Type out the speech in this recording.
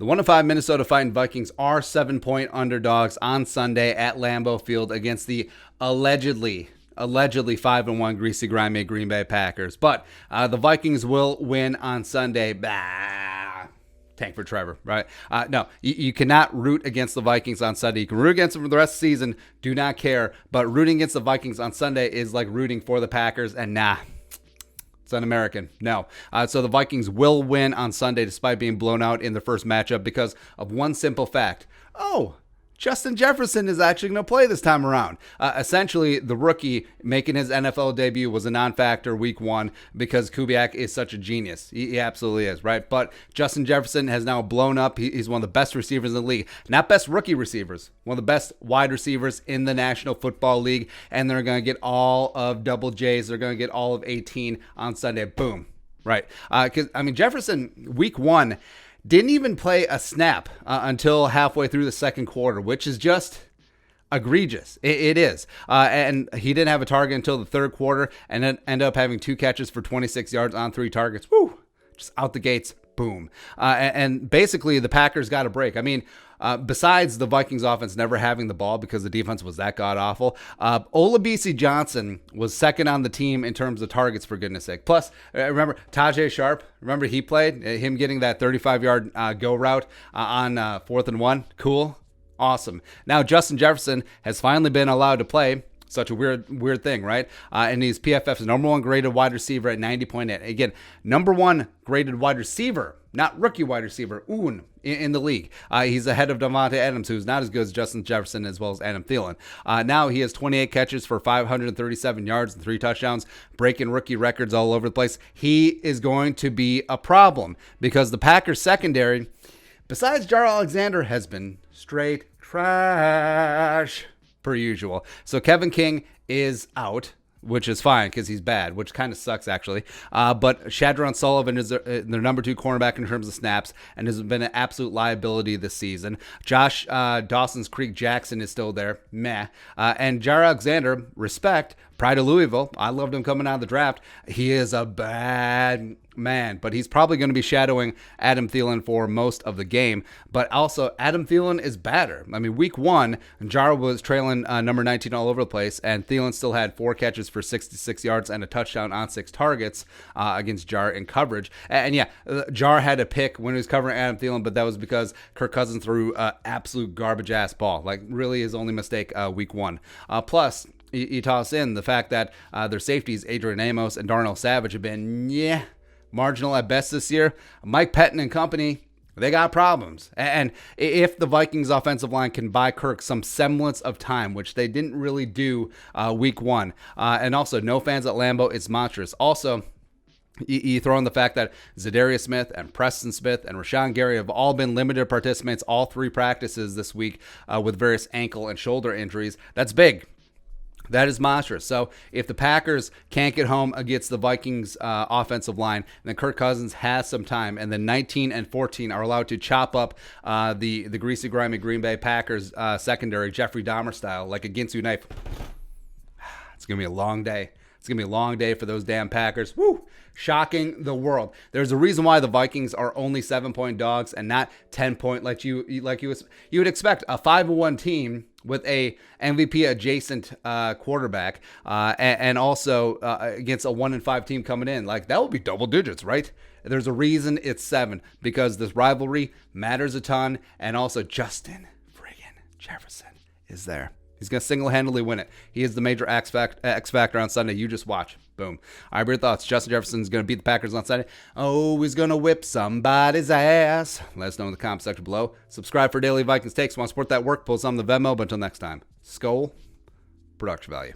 The 1-5 Minnesota Fighting Vikings are 7-point underdogs on Sunday at Lambeau Field against the allegedly 5-1 Greasy, Grimy Green Bay Packers. But the Vikings will win on Sunday. Tank for Trevor, right? No, you cannot root against the Vikings on Sunday. You can root against them for the rest of the season. Do not care. But rooting against the Vikings on Sunday is like rooting for the Packers. And it's un-American. No. So the Vikings will win on Sunday despite being blown out in the first matchup because of one simple fact. Justin Jefferson is actually going to play this time around. Essentially, the rookie making his NFL debut was a non-factor week 1 because Kubiak is such a genius. He absolutely is, right? But Justin Jefferson has now blown up. He's one of the best receivers in the league. Not best rookie receivers. One of the best wide receivers in the National Football League. And they're going to get all of double J's. They're going to get all of 18 on Sunday. Boom. Right. Because, Jefferson, week 1, didn't even play a snap until halfway through the second quarter, which is just egregious. It is. And he didn't have a target until the third quarter and then ended up having 2 catches for 26 yards on 3 targets. Woo! Just out the gates. Boom. And basically, the Packers got a break. Besides the Vikings offense never having the ball because the defense was that god-awful, Olabisi Johnson was second on the team in terms of targets, for goodness sake. Plus, remember Tajay Sharp? Remember he played? Him getting that 35-yard go route on 4th and 1? Cool. Awesome. Now, Justin Jefferson has finally been allowed to play. Such a weird thing, right? And he's PFF's number 1 graded wide receiver at 90.8. Again, number 1 graded wide receiver, not rookie wide receiver, in the league. He's ahead of Davante Adams, who's not as good as Justin Jefferson as well as Adam Thielen. Now he has 28 catches for 537 yards and 3 touchdowns, breaking rookie records all over the place. He is going to be a problem because the Packers secondary, besides Jar Alexander, has been straight trash. Per usual. So Kevin King is out, which is fine because he's bad, which kind of sucks actually. But Shadron Sullivan is their number 2 cornerback in terms of snaps and has been an absolute liability this season. Josh Dawson's Creek Jackson is still there. Meh. And Jar Alexander, respect, pride of Louisville. I loved him coming out of the draft. He is a bad man, but he's probably going to be shadowing Adam Thielen for most of the game. But also, Adam Thielen is better. Week 1, Jar was trailing number 19 all over the place, and Thielen still had 4 catches for 66 yards and a touchdown on 6 targets against Jar in coverage. And yeah, Jar had a pick when he was covering Adam Thielen, but that was because Kirk Cousins threw absolute garbage-ass ball. Really his only mistake week 1. Plus, you toss in the fact that their safeties, Adrian Amos and Darnell Savage, have been, marginal at best this year. Mike Pettin and company, they got problems. And if the Vikings offensive line can buy Kirk some semblance of time, which they didn't really do week 1, and also no fans at Lambeau, it's monstrous. Also, you throw in the fact that Zadarius Smith and Preston Smith and Rashawn Gary have all been limited participants all 3 practices this week with various ankle and shoulder injuries. That's big. That is monstrous. So if the Packers can't get home against the Vikings offensive line, then Kirk Cousins has some time, and then 19 and 14 are allowed to chop up the Greasy, Grimy Green Bay Packers secondary, Jeffrey Dahmer style, like a Ginsu knife. It's going to be a long day. It's going to be a long day for those damn Packers. Woo! Shocking the world. There's a reason why the Vikings are only 7-point dogs and not 10-point like you would expect. A 5-1 team with a MVP adjacent quarterback and also against a 1-5 team coming in. That would be double digits, right? There's a reason it's 7 because this rivalry matters a ton, and also Justin friggin' Jefferson is there. He's going to single-handedly win it. He is the major X factor on Sunday. You just watch. Boom. All right, your thoughts. Justin Jefferson's going to beat the Packers on Sunday. Oh, he's going to whip somebody's ass. Let us know in the comment section below. Subscribe for daily Vikings takes. Want to support that work? Pull some of the Venmo. But until next time, Skol, production value.